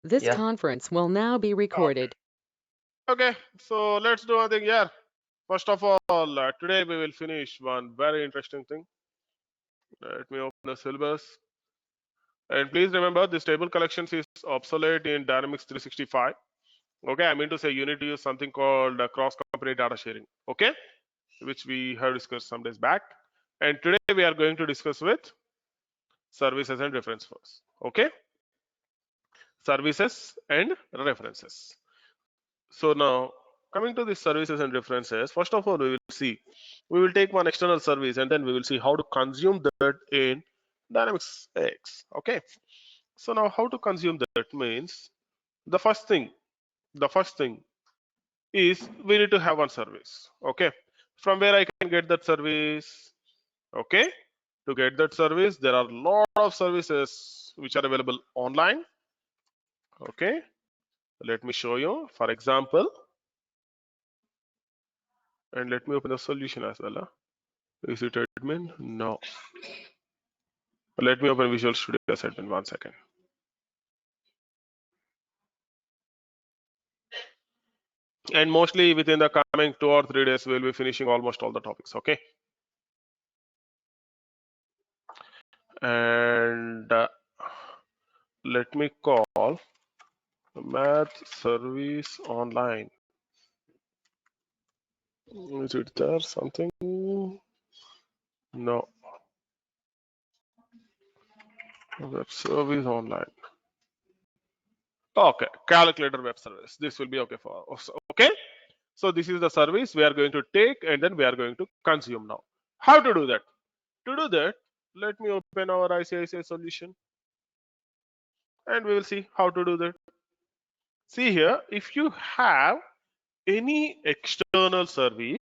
This Yeah. conference will now be recorded. Okay, so let's do one thing here. First of all, today we will finish one very interesting thing. Let me open the syllabus. And please remember, this table collections is obsolete in Dynamics 365. Okay, I mean to say you need to use something called cross-company data sharing. Okay, which we have discussed some days back. And today we are going to discuss with services and references. Okay, services and references. So now coming to the services and references, first of all, we will take one external service and then we will see how to consume that in Dynamics X. Okay. So now how to consume that means the first thing, the first thing is we need to have one service. Okay. From where I can get that service? Okay. To get that service, there are a lot of services which are available online. Okay. Let me show you. For example, and let me open the solution as well. Is it admin? No. Let me open Visual Studio as admin 1 second. And mostly within the coming 2 or 3 days, we'll be finishing almost all the topics. Okay. And let me call math service online. Is it there something? No. Web service online. Okay, calculator web service. This will be okay for us. Okay. So this is the service we are going to take and then we are going to consume now. How to do that? To do that, let me open our ICICI solution and we will see how to do that. See here, if you have any external service,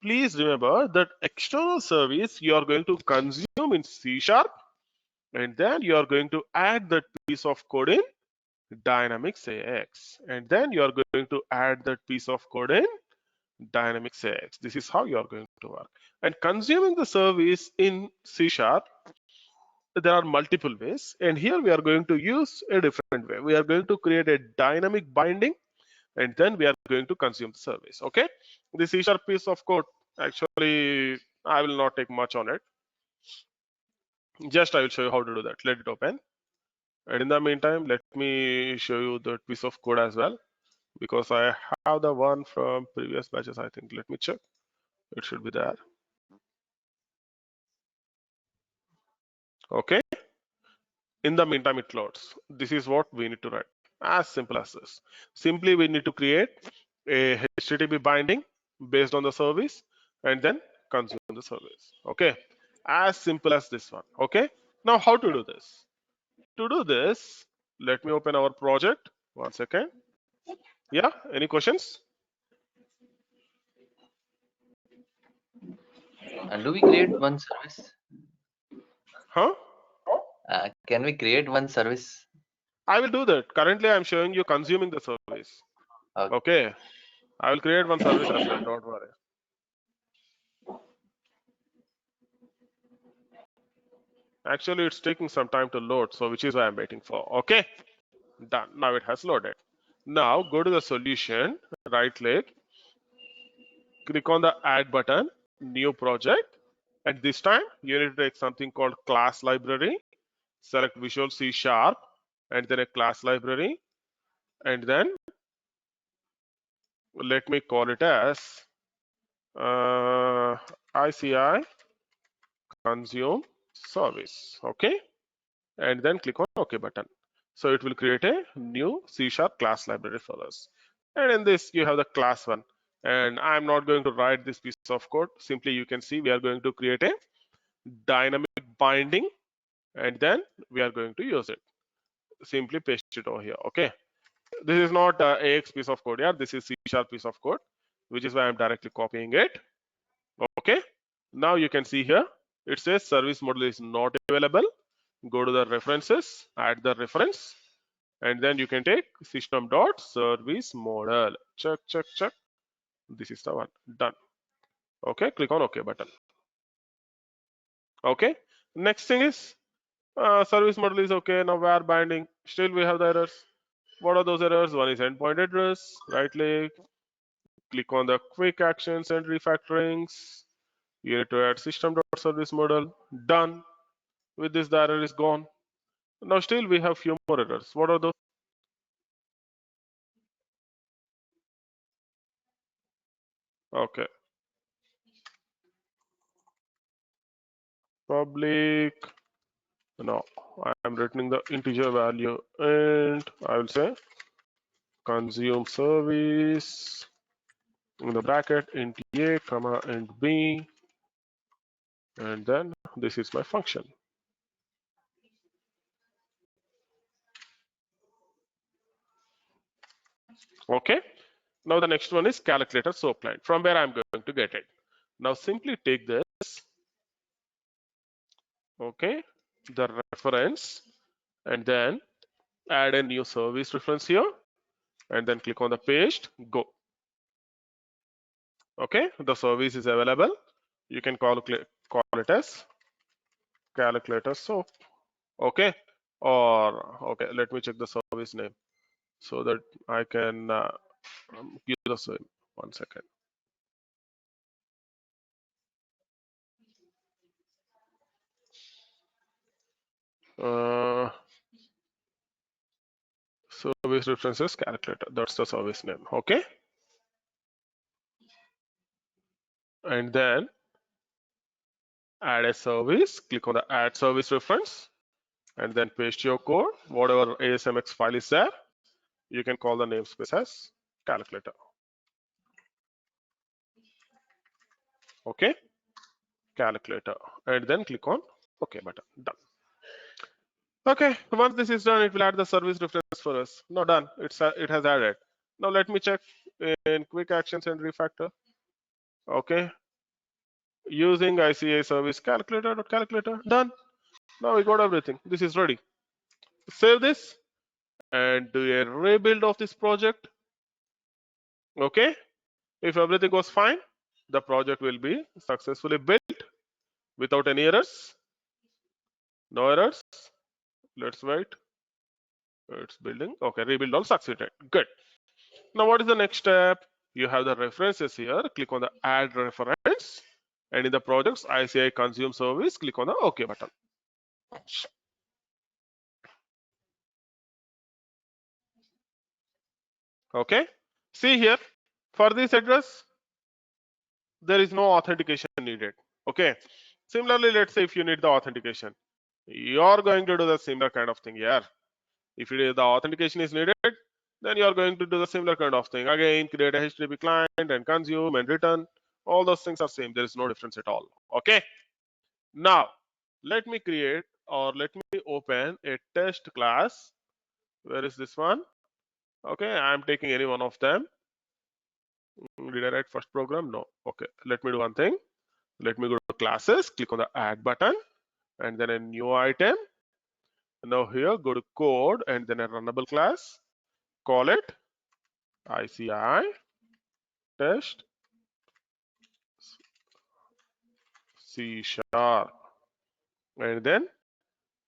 please remember that external service you are going to consume in C# and then you are going to add that piece of code in Dynamics AX and then you are going to add that piece of code in Dynamics AX. This is how you are going to work. And consuming the service in C#, there are multiple ways. And here we are going to use a different way. We are going to create a dynamic binding and then we are going to consume the service. Okay. The C# piece of code, actually, I will not take much on it. Just I will show you how to do that. Let it open. And in the meantime, let me show you that piece of code as well, because I have the one from previous batches, I think. Let me check. It should be there. Okay. In the meantime, it loads. This is what we need to write. As simple as this. Simply, we need to create a HTTP binding based on the service and then consume the service. Okay. As simple as this one. Okay. Now, how to do this? To do this, let me open our project. 1 second. Yeah. Any questions? Do we create one service? Huh? Can we create one service? I will do that. Currently, I'm showing you consuming the service. Okay. Okay. I will create one service as well. Don't worry. Actually, it's taking some time to load, so which is why I'm waiting for. Okay. Done. Now it has loaded. Now go to the solution, right click, click on the add button, new project. And this time you need to take something called class library, select Visual C#, and then a class library. And then let me call it as ICI consume service. Okay. And then click on OK button. So it will create a new C# class library for us. And in this, you have the class one. And I'm not going to write this piece of code. Simply, you can see we are going to create a dynamic binding and then we are going to use it. Simply paste it over here. Okay. This is not AX piece of code here. This is C# piece of code, which is why I'm directly copying it. Okay. Now you can see here, it says service model is not available. Go to the references, add the reference, and then you can take system.service model. Check, check, check. This is the one. Done. Okay, click on OK button. Okay. Next thing is service model is okay. Now where binding? Still we have the errors. What are those errors? One is endpoint address. Right click on the quick actions and refactorings. You need to add system.service model. Done. With this, the error is gone. Now still we have few more errors. What are those? Okay. Public. No, I am returning the integer value, and I will say consume service in the bracket int a comma int b, and then this is my function. Okay. Now the next one is calculator soap line. From where I'm going to get it. Now simply take this. Okay, the reference, and then add a new service reference here, and then click on the paste. Go. Okay, the service is available. You can call it as calculator soap. Okay, or okay, let me check the service name so that I can give the same. 1 second. Service references calculator. That's the service name. Okay, and then add a service. Click on the add service reference, and then paste your code. Whatever ASMX file is there, you can call the namespace as calculator. Okay, calculator, and then click on OK button. Done. Okay, once this is done, it will add the service reference for us. No, done. It has added. Now let me check in quick actions and refactor. Okay, using ICA service calculator. Done. Now we got everything. This is ready. Save this and do a rebuild of this project. Okay, if everything goes fine, the project will be successfully built without any errors. No errors. Let's wait. It's building. Okay, rebuild all succeeded. Good. Now what is the next step? You have the references here. Click on the add reference, and in the projects ICI consume service, click on the OK button. Okay, see here, for this address there is no authentication needed. Okay, similarly, let's say if you need the authentication, you're going to do the similar kind of thing here. If the authentication is needed, then you're going to do the similar kind of thing. Again, create a HTTP client and consume and return. All those things are same. There is no difference at all. Okay, now let me create, or let me open a test class. Where is this one? Okay, I'm taking any one of them. Did I write first program? No. Okay, let me do one thing. Let me go to classes, click on the add button, and then a new item. Now here, go to code and then a runnable class. Call it ICI test C#, and then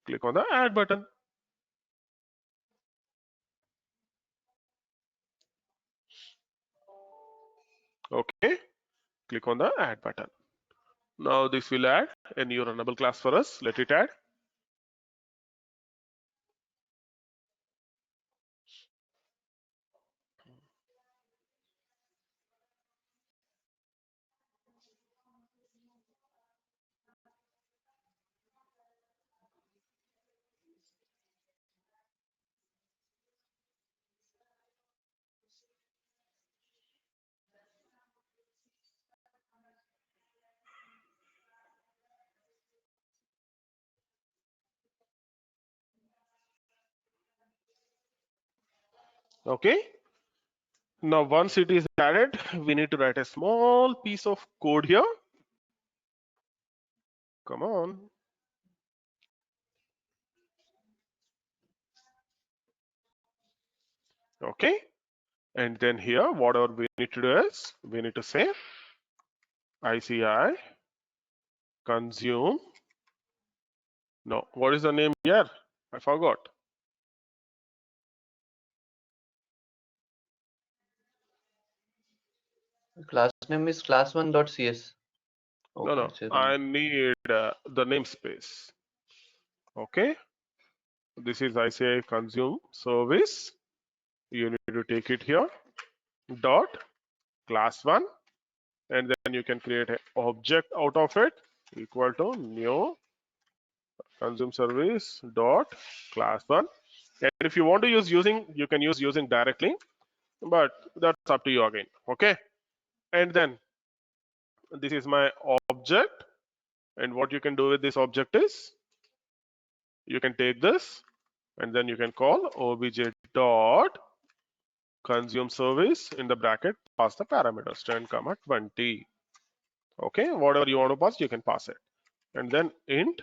click on the add button. Okay, click on the add button. Now this will add a new runnable class for us. Let it add. Okay, now once it is added, we need to write a small piece of code here. Come on. Okay, and then here whatever we need to do is we need to say ICI consume. No, what is the name here? I forgot. Class name is class1.cs. No, Okay, no, it's a I need the namespace. Okay, this is ICI consume service. You need to take it here. Dot class one, and then you can create an object out of it equal to new consume service dot class one. And if you want to use using, you can use using directly, but that's up to you again. Okay, and then this is my object, and what you can do with this object is you can take this and then you can call obj dot consume service in the bracket, pass the parameters 10 comma 20. Okay, whatever you want to pass, you can pass it, and then int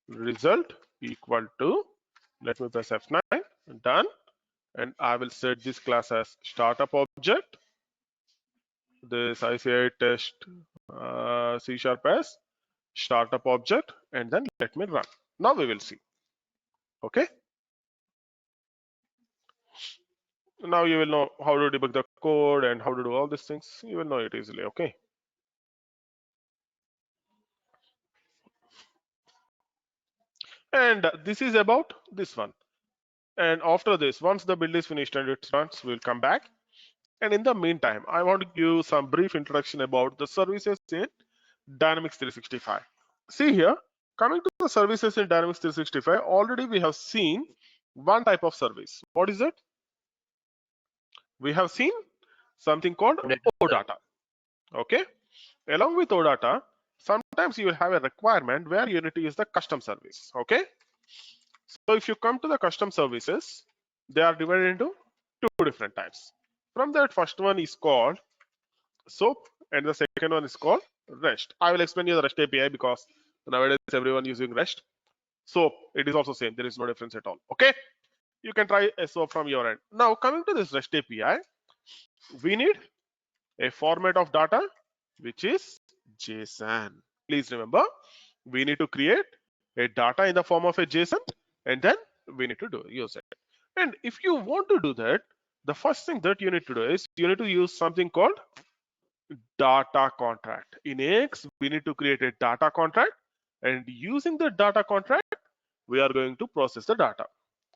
result equal to, let me press F9, done. And I will set this class as startup object, this ICI test C# as startup object, and then let me run. Now we will see. Okay, now you will know how to debug the code and how to do all these things. You will know it easily. Okay, and this is about this one. And after this, once the build is finished and it runs, we'll come back. And in the meantime, I want to give some brief introduction about the services in Dynamics 365. See here, coming to the services in Dynamics 365, already we have seen one type of service. What is it? We have seen something called OData. Okay. Along with OData, sometimes you will have a requirement where Unity is the custom service. Okay. So if you come to the custom services, they are divided into two different types. From that, first one is called SOAP, and the second one is called REST. I will explain you the REST API because nowadays everyone using REST. SOAP, it is also same. There is no difference at all. Okay, you can try a SOAP from your end. Now coming to this REST API, we need a format of data which is JSON. Please remember, we need to create a data in the form of a JSON, and then we need to use it. And if you want to do that, the first thing that you need to do is you need to use something called data contract. In X, we need to create a data contract, and using the data contract, we are going to process the data.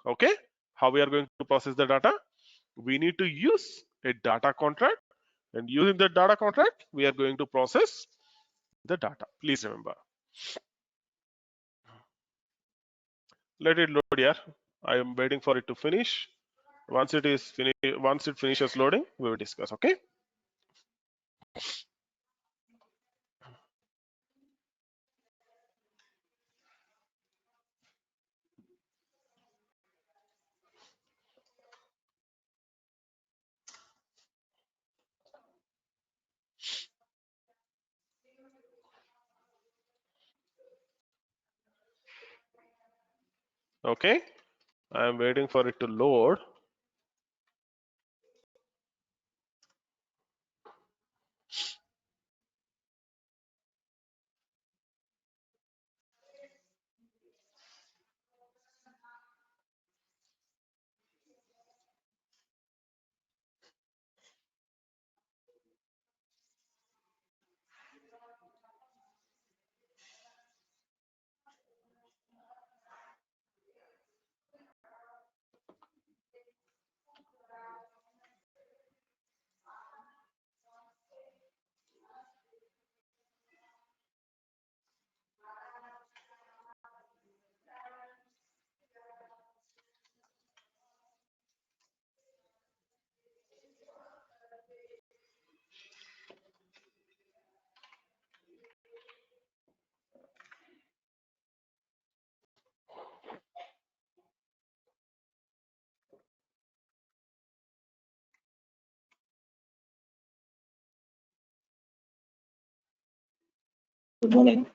Okay, how we are going to process the data? We need to use a data contract, and using the data contract, we are going to process the data. Please remember. Let it load here. I am waiting for it to finish. Once it is once it finishes loading, we will discuss. Okay. Okay. I am waiting for it to load. Good morning.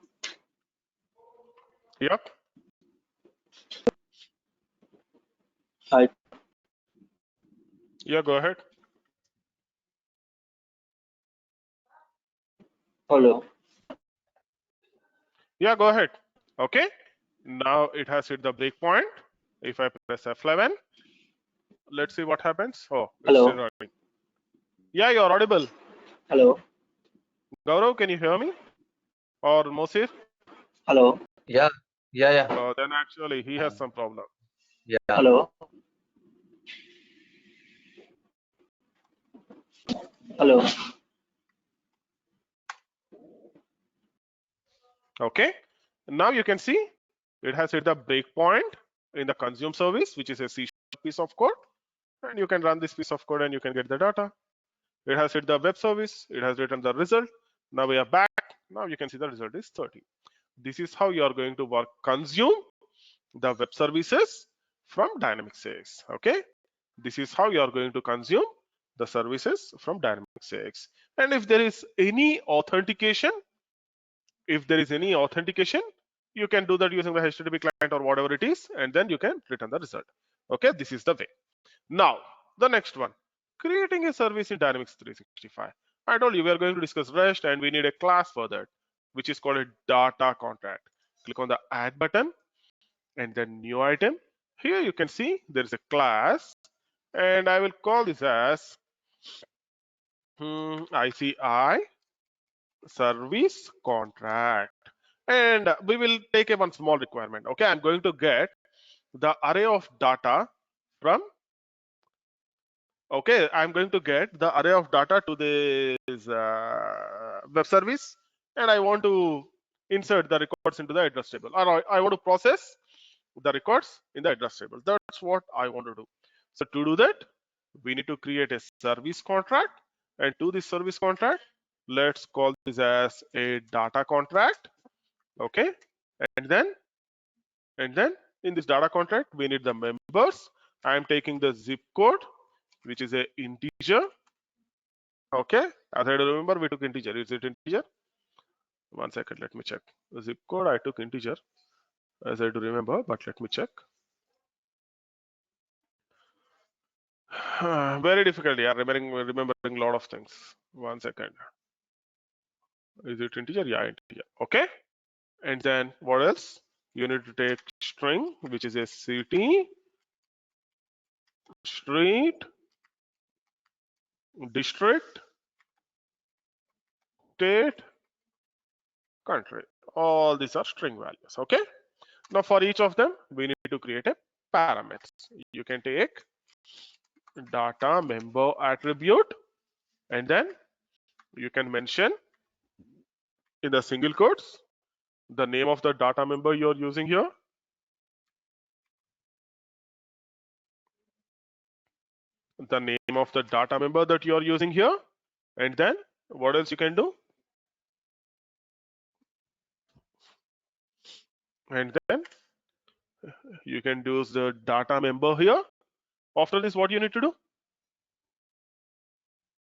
Yep. Hi. Yeah, go ahead. Hello. Yeah, go ahead. Okay. Now it has hit the breakpoint. If I press F11, let's see what happens. Oh, it's still Hello. running. Yeah, you're audible. Hello. Gaurav, can you hear me? Or Mosir? Hello. Yeah, yeah. Then actually he has some problem. Yeah. Hello. Hello. Okay. Now you can see it has hit the breakpoint in the consume service, which is a C piece of code, and you can run this piece of code and you can get the data. It has hit the web service. It has written the result. Now we are back. Now you can see the result is 30. This is how you are going to work consume the web services from Dynamics AX. Okay. This is how you are going to consume the services from Dynamics AX. And if there is any authentication, you can do that using the HTTP client or whatever it is, and then you can return the result. Okay, this is the way. Now, the next one, creating a service in Dynamics 365. I told you we are going to discuss REST, and we need a class for that, which is called a data contract. Click on the add button and then new item. Here you can see there is a class, and I will call this as ICI service contract. And we will take a one small requirement. Okay, I'm going to get the array of data from, okay, I'm going to get the array of data to this web service, and I want to insert the records into the address table, or I want to process the records in the address table. That's what I want to do. So to do that, we need to create a service contract, and to this service contract, let's call this as a data contract. Okay, and then in this data contract we need the members. I am taking the zip code, which is a integer. Okay, as I remember, we took integer. Is it integer? One second, let me check. The zip code I took integer, as I do remember, but let me check. Very difficult, yeah, remembering a lot of things. One second. Is it integer? Yeah, integer. Okay, and then what else? You need to take string, which is a city, street, district, state, country. All these are string values. Okay, now for each of them we need to create a parameters. You can take data member attribute, and then you can mention in the single quotes the name of the data member you're using here, the name of the data member that you are using here, and then what else you can do, and then you can use the data member here. After this, what you need to do?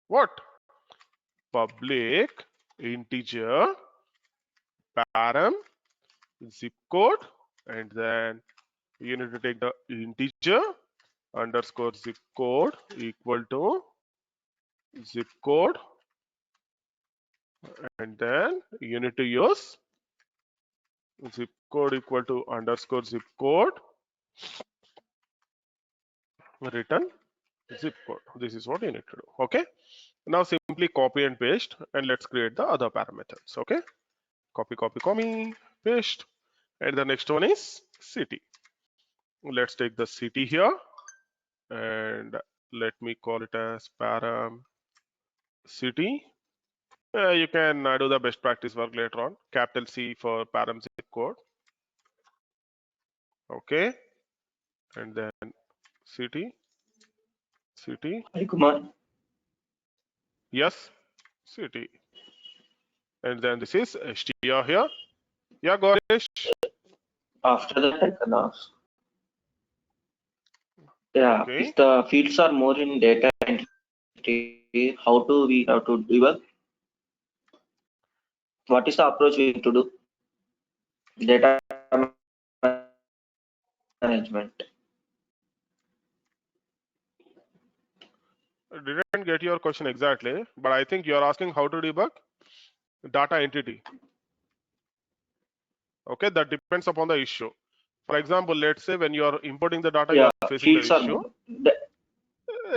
What? Public integer param zip code, and then you need to take the integer underscore zip code equal to zip code, and then you need to use zip code equal to underscore zip code return zip code. This is what you need to do. Okay, now simply copy and paste, and let's create the other parameters. Okay, copy, paste, and the next one is city. Let's take the city here, and let me call it as param city. You can do the best practice work later on. Capital C for param zip code. Okay, and then city. Hi, Kumar. Yes, city. And then this is str here. Yeah, Ganesh. After that, I can ask. Yeah, Okay. if the fields are more in data entry, how do we have to debug? What is the approach we need to do? Data management. I didn't get your question exactly, but I think you're asking how to debug data entity. Okay, that depends upon the issue. For example, let's say when you are importing the data, you Yeah, are facing the fields are issue. more.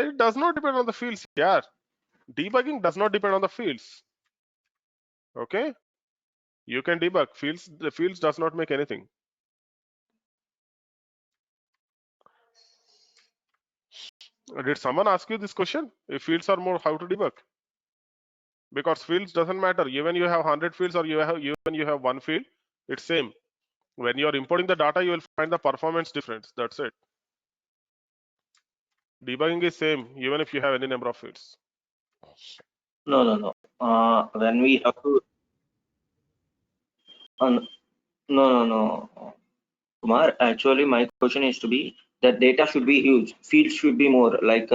It does not depend on the fields here. Debugging does not depend on the fields. Okay, you can debug fields. The fields does not make anything. Did someone ask you this question? If fields are more, how to debug? Because fields doesn't matter. Even you have 100 fields or even you have one field, it's same. When you are importing the data, you will find the performance difference. That's it. Debugging is same even if you have any number of fields. No. When we have to, no, no. Kumar, actually, my question is to be that data should be huge. Fields should be more like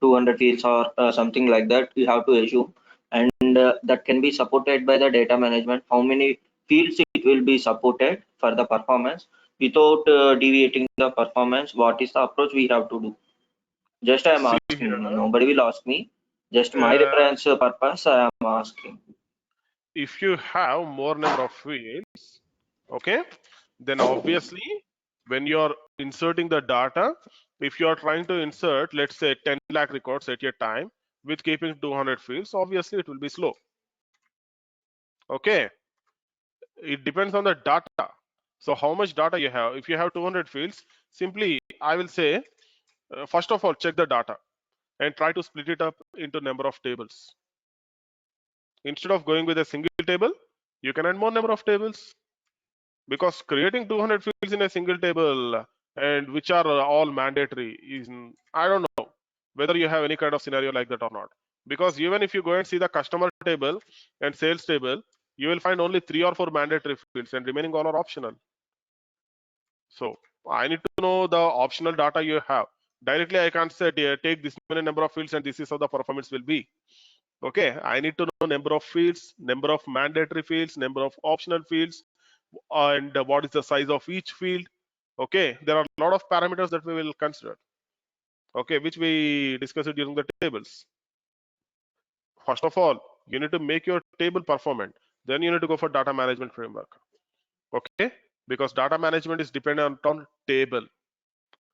200 fields or something like that. You have to assume, and that can be supported by the data management. How many fields it will be supported for the performance without deviating the performance? What is the approach we have to do? Just I am See asking. here, Nobody will ask me. Just my uh, reference purpose, I am asking. if you have more number of fields, okay, then obviously when you are inserting the data, if you are trying to insert, let's say 10 lakh records at a time with keeping 200 fields, obviously it will be slow. Okay, it depends on the data. So how much data you have? If you have 200 fields, simply I will say, first of all, check the data and try to split it up into number of tables. Instead of going with a single table, you can add more number of tables, because creating 200 fields in a single table and which are all mandatory is, I don't know whether you have any kind of scenario like that or not. Because even if you go and see the customer table and sales table, you will find only 3 or 4 mandatory fields and remaining all are optional. So I need to know the optional data you have. Directly I can't say take this many number of fields and this is how the performance will be. Okay, I need to know number of fields, number of mandatory fields, number of optional fields, and what is the size of each field. Okay, there are a lot of parameters that we will consider. Okay, which we discussed during the tables. First of all, you need to make your table performant. Then you need to go for data management framework. Okay, because data management is dependent on table,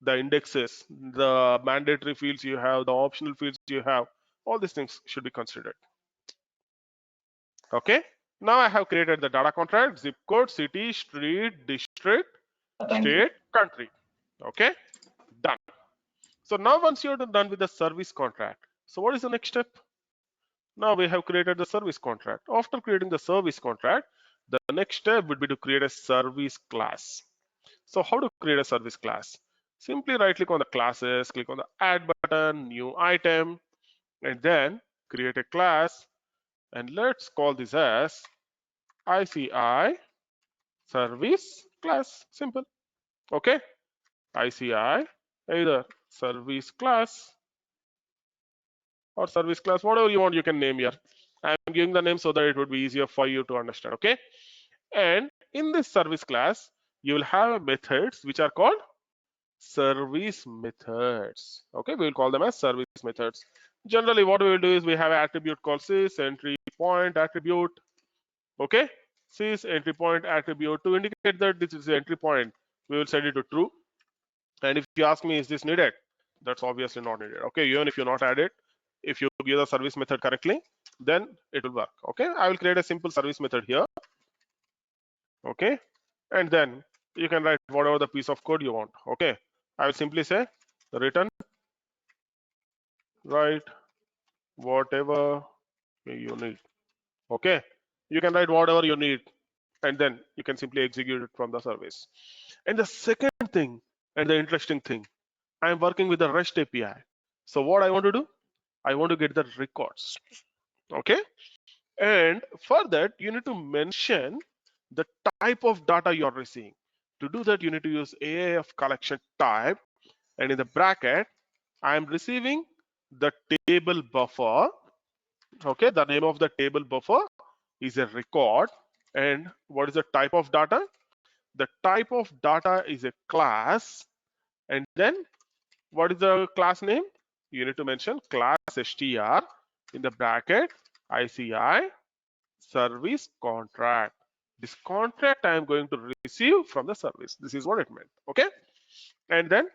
the indexes, the mandatory fields you have, the optional fields you have. All these things should be considered. Okay, now I have created the data contract, zip code, city, street, district, Thank you. state, country. Okay, done. So now once you're done with the service contract, so what is the next step? Now we have created the service contract. After creating the service contract, the next step would be to create a service class. So how to create a service class? Simply right click on the classes, click on the add button, new item, and then create a class, and let's call this as ICI service class. Simple. Okay, ICI either service class or service class, whatever you want, you can name here. I'm giving the name so that it would be easier for you to understand. Okay, and in this service class, you will have methods which are called service methods. Okay, we will call them as service methods. Generally, what we will do is we have an attribute called sys entry point attribute. Okay, sys entry point attribute, to indicate that this is the entry point, we will set it to true. And if you ask me, is this needed? That's obviously not needed. Okay, even if you not add it, if you give the service method correctly, then it will work. Okay, I will create a simple service method here. Okay, and then you can write whatever the piece of code you want. Okay, I will simply say return, write whatever you need. Okay, you can write whatever you need, and then you can simply execute it from the service. And the second thing, and the interesting thing, I am working with the REST API. So what I want to do, I want to get the records. Okay, and for that you need to mention the type of data you are receiving. To do that, you need to use AIF collection type, and in the bracket I am receiving the table buffer. Okay, the name of the table buffer is a record. And what is the type of data? The type of data is a class. And then what is the class name? You need to mention class str in the bracket ICI service contract. This contract I am going to receive from the service. This is what it meant. Okay, and then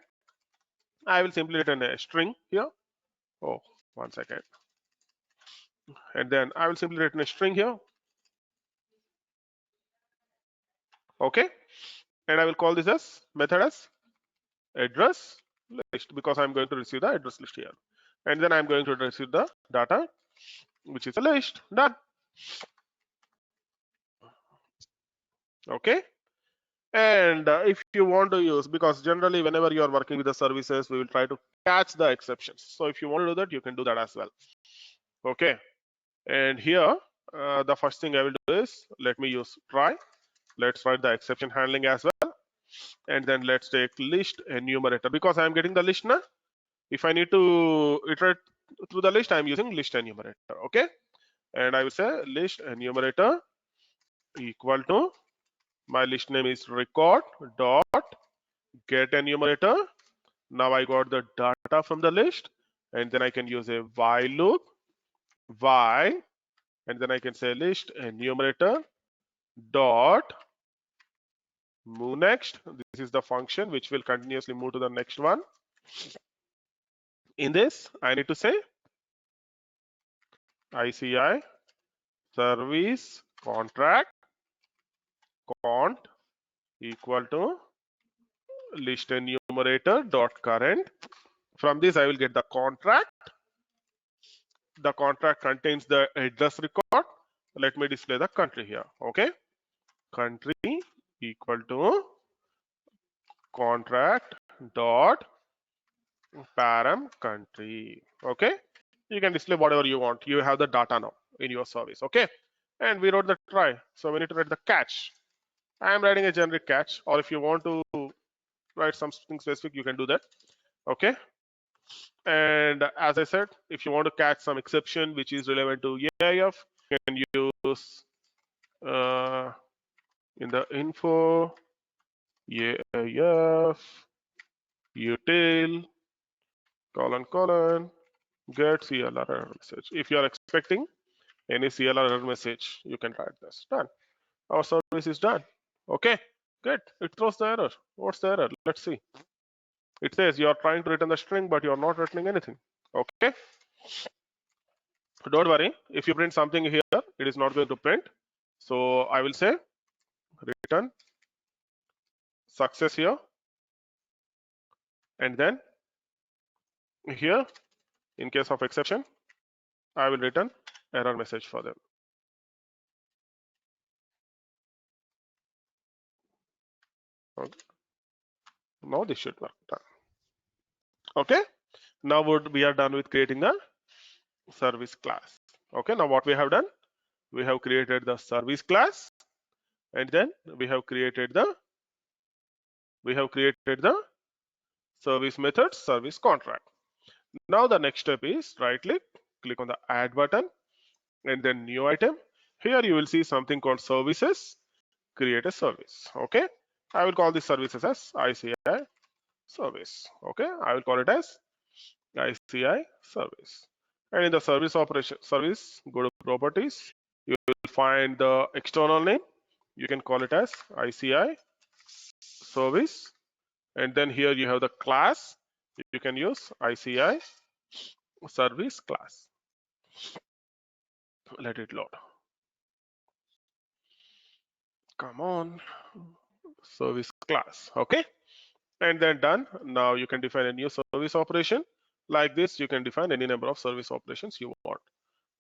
I will simply return a string here. Oh, 1 second. and then I will simply return a string here. Okay, and I will call this as method as address list because I'm going to receive the address list here, and then I'm going to receive the data, which is a list. Done. Okay. And if you want to use, because generally whenever you are working with the services, we will try to catch the exceptions. So if you want to do that, you can do that as well. Okay. And here, the first thing I will do is let me use try. Let's write the exception handling as well. And then let's take list enumerator because I'm getting the list now. If I need to iterate through the list, I'm using list enumerator. Okay. And I will say list enumerator equal to my list name is record dot get enumerator. Now I got the data from the list, and then I can use a while loop, while, and then I can say list enumerator dot move next. This is the function which will continuously move to the next one. In this, I need to say ICI service contract cont equal to list enumerator dot current. From this, I will get the contract. The contract contains the address record. Let me display the country here. Okay, country equal to contract dot param country. Okay, you can display whatever you want. You have the data now in your service. Okay, and we wrote the try, so we need to write the catch. I am writing a generic catch, or if you want to write something specific, you can do that. Okay, and as I said, if you want to catch some exception which is relevant to EAF, you can use in the info EAF util colon get CLR error message. If you are expecting any CLR error message, you can write this. Done. Our service is done. Okay, good. It throws the error. What's the error? Let's see. It says you are trying to return the string, but you are not returning anything. Okay. Don't worry. If you print something here, it is not going to print. So I will say return success here, and then here, in case of exception, I will return error message for them. Okay. Now this should work. Done. Okay. Now we are done with creating the service class. Okay. Now what we have done, we have created the service class, and then we have created the service method, service contract. Now the next step is right click on the add button, and then new item. Here you will see something called services. Create a service. Okay. I will call this services as ICI service. Okay. I will call it as ICI service. And in the service operation service, go to properties. You will find the external name. You can call it as ICI service. And then here you have the class. You can use ICI service class. Let it load. Come on. Service class. Okay. And then done. Now you can define a new service operation. Like this, you can define any number of service operations you want.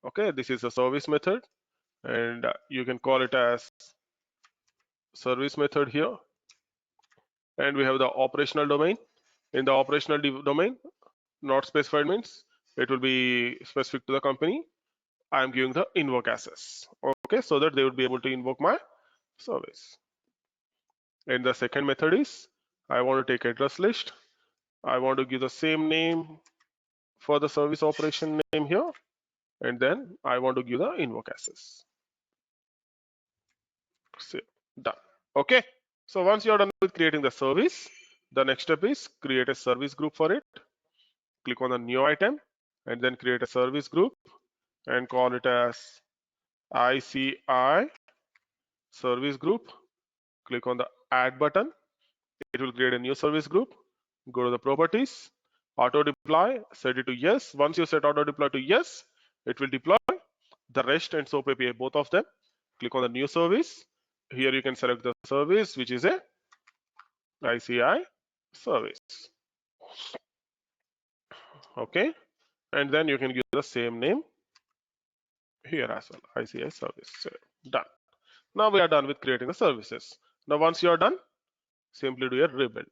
Okay, this is a service method, and you can call it as service method here. And we have the operational domain. In the operational domain, not specified means it will be specific to the company. I am giving the invoke access. Okay, so that they would be able to invoke my service. And the second method is I want to take address list. I want to give the same name for the service operation name here, and then I want to give the invoke access. So done. Okay, so once you are done with creating the service, the next step is create a service group for it. Click on the new item and then create a service group and call it as ICI service group. Click on the add button. It will create a new service group. Go to the properties, auto deploy, set it to yes. Once you set auto deploy to yes, it will deploy. the REST and SOAP API, both of them. Click on the new service. Here you can select the service, which is a ICI service. Okay, and then you can give the same name here as well, ICI service. So, done. Now we are done with creating the services. Now once you are done, simply do a rebuild.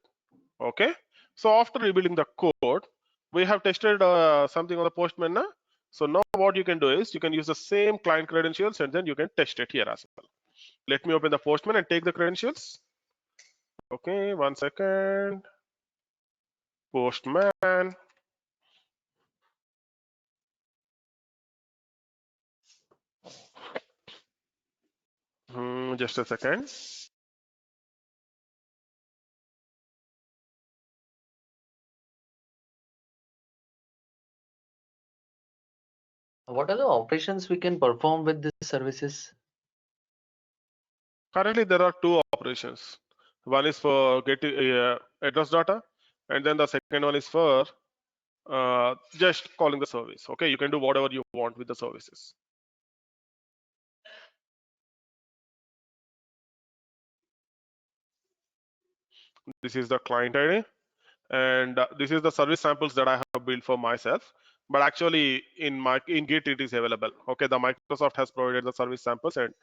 Okay, so after rebuilding the code, we have tested something on the Postman now. So now what you can do is you can use the same client credentials and then you can test it here as well. Let me open the Postman and take the credentials. Okay, 1 second. Postman. Just a second. What are the operations we can perform with these services? Currently, there are two operations. One is for getting address data, and then the second one is for just calling the service. Okay, you can do whatever you want with the services. This is the client ID, and this is the service samples that I have built for myself. But actually, in Git it is available. Okay, the Microsoft has provided the service samples, and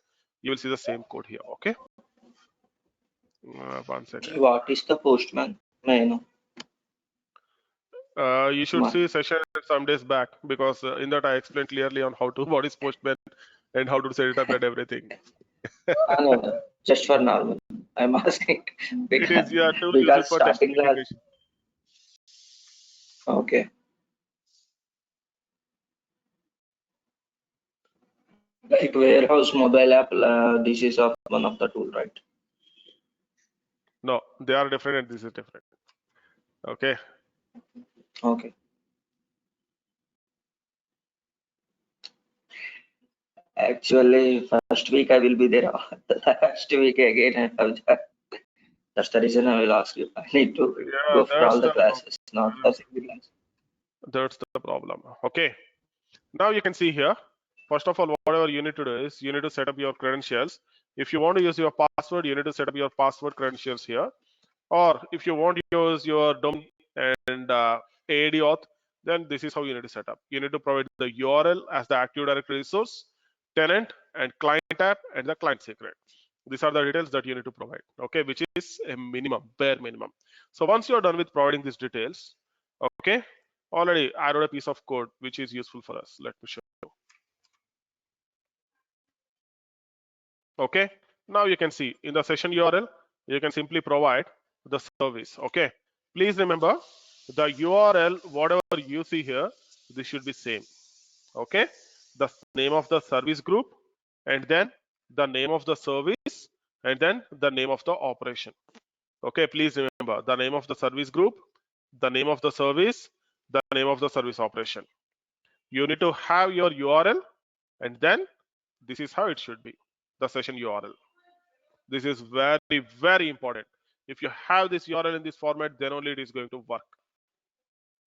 you will see the same code here. Okay, 1 second. What is the Postman? May I know? You should see session some days back because in that I explained clearly on how to what is Postman and how to set it up and everything. No, just for normal. I'm asking It is tool used because for test starting that. integration. Okay. Like warehouse mobile app, this is of one of the tool, right? No, they are different and this is different. Okay. Okay. Actually, first week I will be there. The last week again I have that. That's the reason I will ask you. I need to Yeah, go for that's all the the problem. classes, not the single class. That's the problem. Okay. Now you can see here. First of all, whatever you need to do is you need to set up your credentials. If you want to use your password, you need to set up your password credentials here. Or if you want to use your domain and AAD auth, then this is how you need to set up. You need to provide the URL as the Active Directory resource, tenant and client app and the client secret. These are the details that you need to provide, okay, which is a minimum, bare minimum. So once you are done with providing these details, okay, already I wrote a piece of code which is useful for us. Let me show you. Okay, now you can see in the session URL, you can simply provide the service. Okay, please remember the URL, whatever you see here, this should be same. Okay, the name of the service group and then the name of the service and then the name of the operation. Okay, please remember the name of the service group, the name of the service, the name of the service operation. You need to have your URL and then this is how it should be, the session URL. This is very, very important. If you have this URL in this format, then only it is going to work.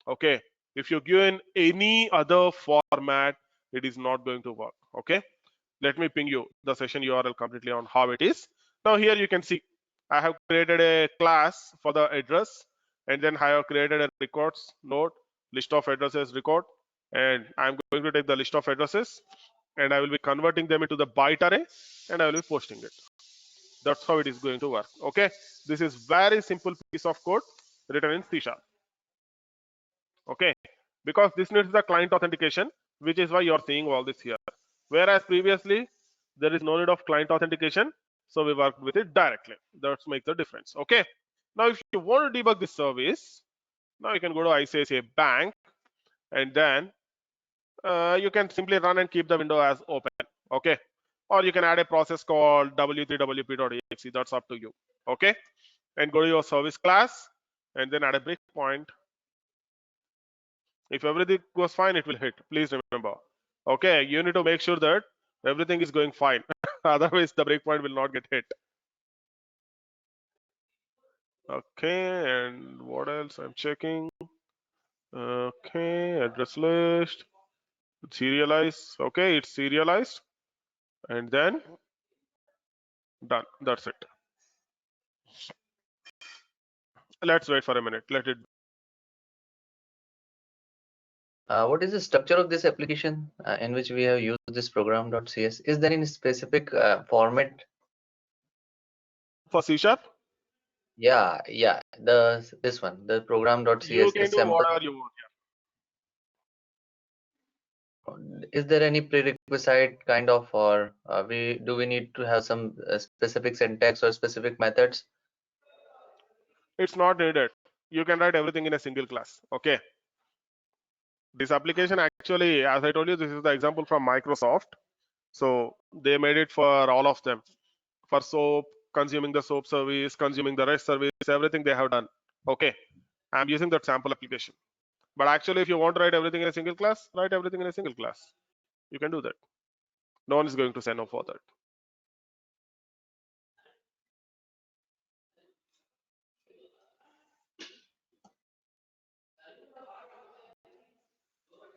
Okay, if you give in any other format, it is not going to work. Okay, let me ping you the session URL completely on how it is. Now here you can see I have created a class for the address and then I have created a records node, list of addresses record, and I'm going to take the list of addresses and I will be converting them into the byte array and I will be posting it. That's how it is going to work. Okay, this is very simple piece of code written in C#. Okay, because this needs the client authentication, which is why you're seeing all this here. Whereas previously there is no need of client authentication, so we worked with it directly. That makes the difference. Okay, now if you want to debug this service, now you can go to ICICI Bank and then you can simply run and keep the window as open. Okay, or you can add a process called w3wp.exe. That's up to you. Okay, and go to your service class and then add a breakpoint. If everything goes fine, it will hit. Please remember. Okay, you need to make sure that everything is going fine. Otherwise, the breakpoint will not get hit. Okay, and what else I'm checking? Okay, address list. Serialize. Okay, it's serialized, and then done. That's it. Let's wait for a minute. Let it. What is the structure of this application in which we have used this program.cs? Is there any specific format? For C sharp, Yeah, this one, the you program.cs, the can do sample. whatever you want. Is there any prerequisite kind of, or do we need to have some specific syntax or specific methods? It's not needed. You can write everything in a single class. Okay. This application actually, as I told you, this is the example from Microsoft. So they made it for all of them. For SOAP, consuming the SOAP service, consuming the REST service, everything they have done. Okay. I'm using that sample application. But actually, if you want to write everything in a single class, write everything in a single class. You can do that. No one is going to say no for that.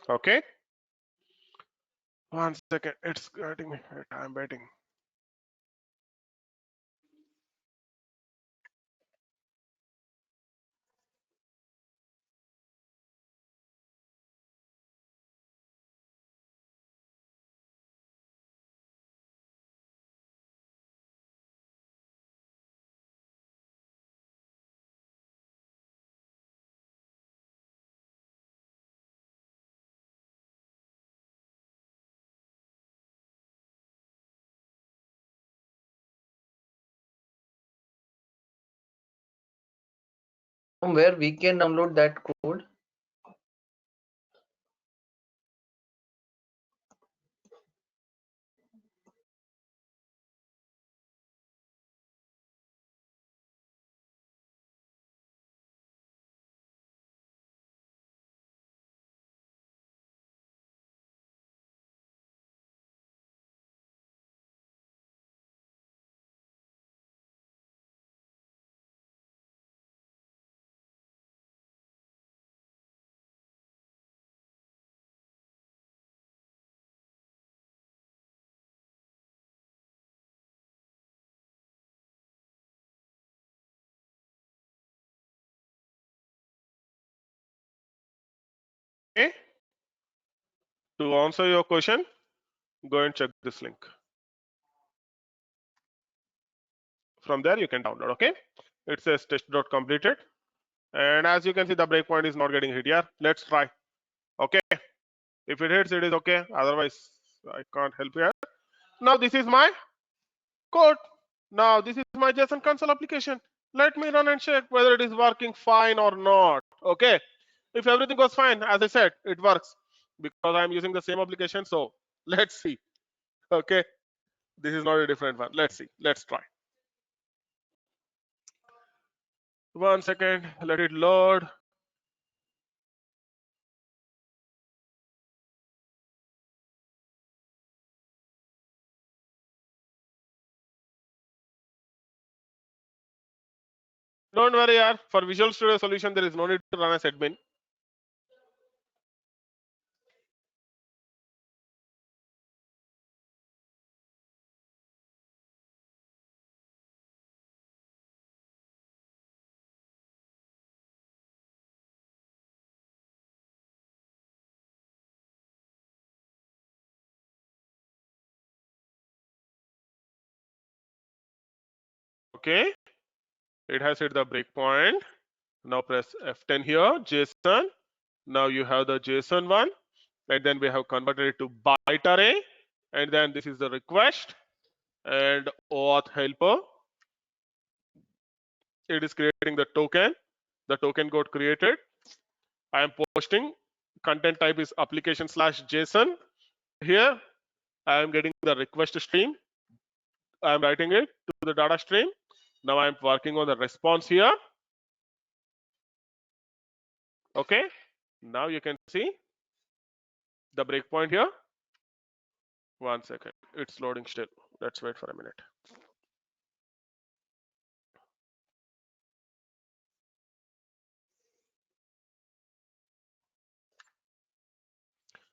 Okay. 1 second. It's getting me. I'm waiting. From where we can download that code? Okay. To answer your question, go and check this link. From there, you can download. Okay. It says test.completed. And as you can see, the breakpoint is not getting hit here. Let's try. Okay. If it hits, it is okay. Otherwise, I can't help you. Now, this is my code. Now, this is my JSON console application. Let me run and check whether it is working fine or not. Okay. If everything goes fine, as I said, it works because I'm using the same application. So let's see. Okay. This is not a different one. Let's see. Let's try. 1 second. Let it load. Don't worry, yaar. For Visual Studio solution, there is no need to run as admin. Okay. It has hit the breakpoint. Now press F10 here, JSON. Now you have the JSON one, and then we have converted it to byte array, and then this is the request and auth helper. It is creating the token. The token got created. I am posting. Content type is application/JSON. Here I am getting the request stream. I am writing it to the data stream. Now I am working on the response here. Okay. Now you can see the breakpoint here. 1 second. It's loading still. Let's wait for a minute.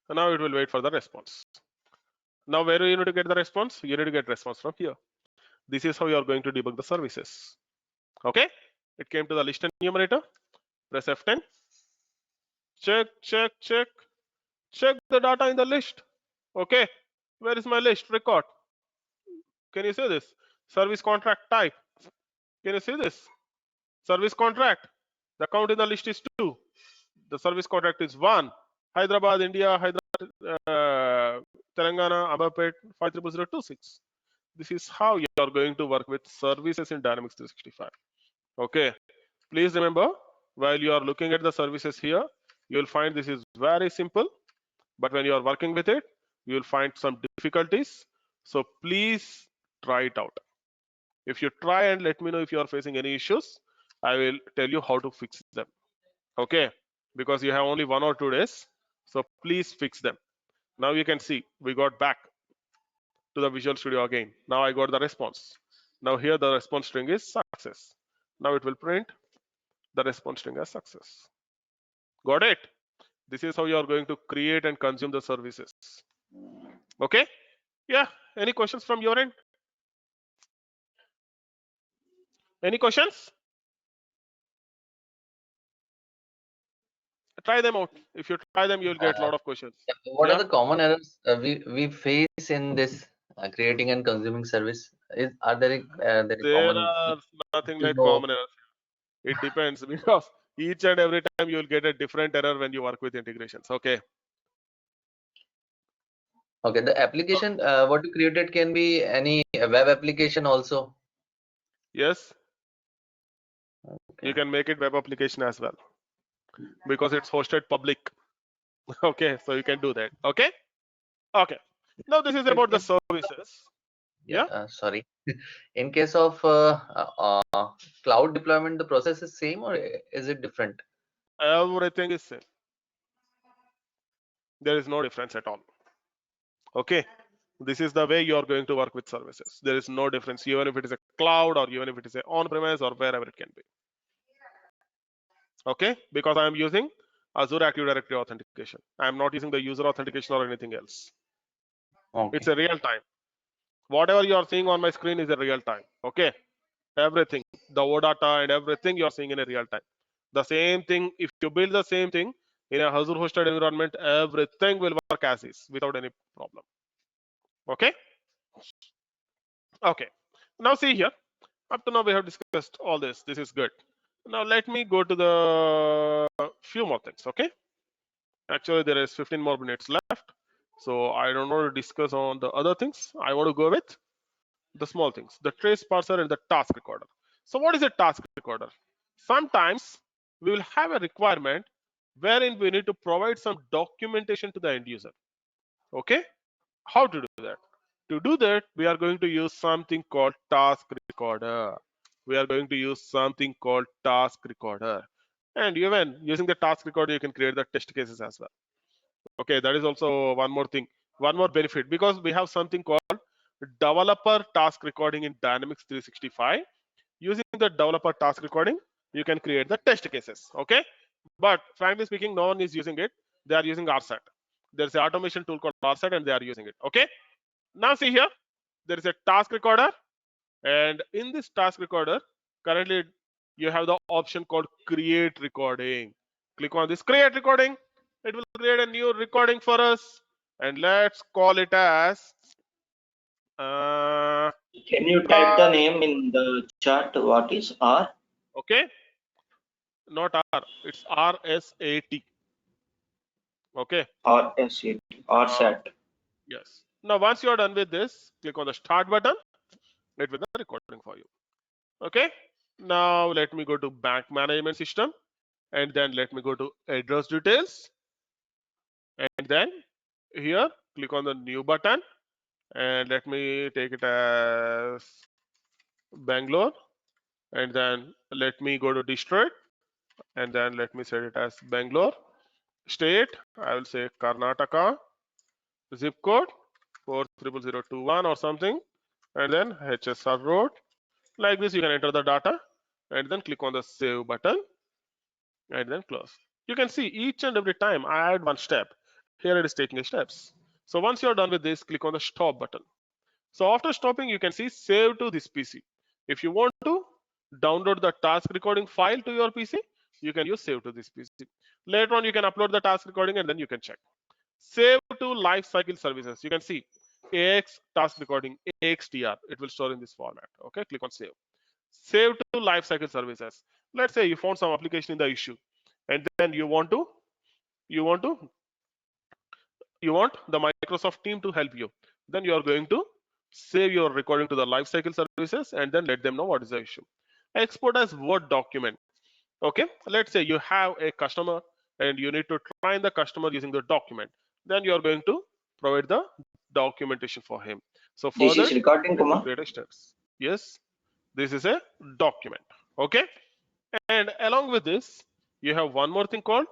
And now it will wait for the response. Now where do you need to get the response? You need to get response from here. This is how you are going to debug the services. Okay, it came to the list enumerator. Press F10. Check, check, check. Check the data in the list. Okay, where is my list record? Can you see this? Service contract type. Can you see this? Service contract. The count in the list is 2. The service contract is 1. Hyderabad, India, Telangana, Amberpet 50026. This is how you are going to work with services in Dynamics 365. Okay. Please remember, while you are looking at the services here, you will find this is very simple. But when you are working with it, you will find some difficulties. So please try it out. If you try and let me know if you are facing any issues, I will tell you how to fix them. Okay, because you have only 1 or 2 days, so please fix them. Now you can see we got back to the Visual Studio again. Now I got the response. Now here the response string is success. Now it will print the response string as success. Got it? This is how you are going to create and consume the services. Okay, yeah, any questions from your end? Any questions? Try them out. If you try them, you will get a lot of questions. What are Yeah, the common errors we face in this creating and consuming service? Are there there common are nothing to like know? common errors. It depends because each and every time you will get a different error when you work with integrations. Okay. Okay, the application what you created can be any web application also. Yes, Okay. you can make it web application as well because it's hosted public. Okay, so you can do that. Okay. Okay. Now this is about the services. Yeah, Yeah, sorry. In case of cloud deployment, the process is same or is it different? everything is same. There is no difference at all. Okay. This is the way you are going to work with services. There is no difference, even if it is a cloud or even if it is a on-premise or wherever it can be. Okay, because I am using Azure Active Directory authentication. I am not using the user authentication or anything else. It's Okay. a real time. Whatever you are seeing on my screen is a real time. Okay, everything, the OData and everything you are seeing in a real time. The same thing, if you build the same thing in a Azure hosted environment, everything will work as is without any problem. Okay. Okay. Now see here. Up to now we have discussed all this. This is good. Now let me go to the few more things. Okay. Actually, there is 15 more minutes left. So I don't want to discuss on the other things. I want to go with the small things, the trace parser and the task recorder. So what is a task recorder? Sometimes we will have a requirement wherein we need to provide some documentation to the end user. Okay. How to do that? To do that, we are going to use something called task recorder. We are going to use something called task recorder. And even using the task recorder, you can create the test cases as well. Okay, that is also one more thing, one more benefit, because we have something called developer task recording in Dynamics 365. Using the developer task recording, you can create the test cases. Okay, but frankly speaking, no one is using it. They are using RSAT. There's an automation tool called RSAT and they are using it. Okay, now see here, there is a task recorder, and in this task recorder, currently you have the option called create recording. Click on this create recording. It will create a new recording for us, and let's call it as uh, Can you type the name in the chat? What is R? okay, not R, it's RSAT. Okay, R S A T R SAT? yes. Now once you are done with this, click on the start button. It will be the recording for you. Okay, now let me go to bank management system, and then let me go to address details, and then here click on the new button, and let me take it as Bangalore, and then let me go to district, and then let me set it as Bangalore. State, I will say Karnataka. Zip code 40021 or something, and then HSR road. Like this, you can enter the data and then click on the save button and then close. You can see each and every time I add one step, Here it is taking steps. So once you're done with this, click on the stop button. So after stopping, you can see save to this PC. If you want to download the task recording file to your PC, you can use save to this PC. Later on, you can upload the task recording and then you can check. Save to lifecycle services. You can see AX task recording, AXTR. It will store in this format. Okay, click on save. Save to lifecycle services. Let's say you found some application in the issue, and then you want the Microsoft team to help you. Then you are going to save your recording to the lifecycle services and then let them know what is the issue. Export as Word document. Okay, let's say you have a customer and you need to train the customer using the document. Then you are going to provide the documentation for him. So for This that, is recording, it will Kumar. create a steps. Yes, this is a document. Okay, and along with this, you have one more thing called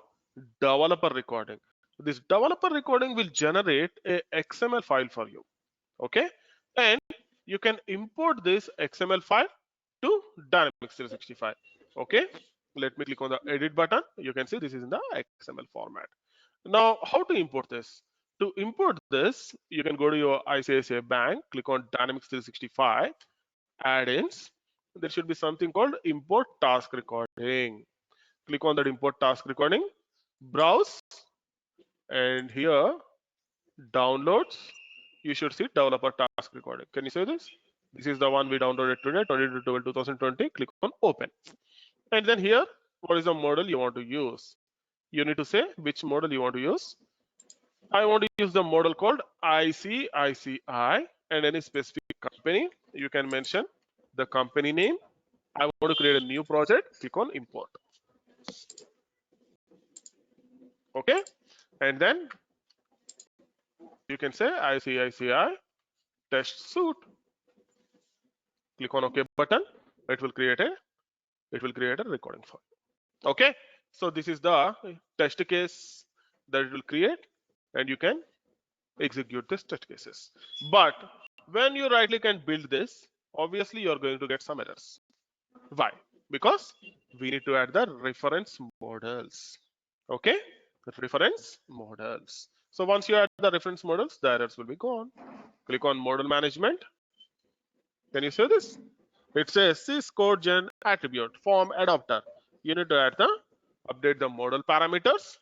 developer recording. This developer recording will generate a XML file for you. Okay, and you can import this XML file to Dynamics 365. Okay, let me click on the edit button. You can see this is in the XML format. Now, how to import this? To import this, you can go to your ICICI Bank, click on Dynamics 365, add-ins. There should be something called import task recording. Click on that import task recording, browse, and here downloads. You should see developer task recording. Can you see this? This is the one we downloaded today, 22/12/2020. Click on open. And then here, what is the model you want to use? You need to say which model you want to use. I want to use the model called ICICI and any specific company. You can mention the company name. I want to create a new project. Click on import. Okay. And then you can say ICICI test suite. Click on OK button. It will create a recording file. Okay. So this is the test case that it will create, and you can execute this test cases. But when you right click and build this, obviously you're going to get some errors. Why? Because we need to add the reference models. Okay, reference models. So once you add the reference models, the errors will be gone. Click on model management. Can you see this? It says syscode gen attribute form adapter. You need to add the update the model parameters,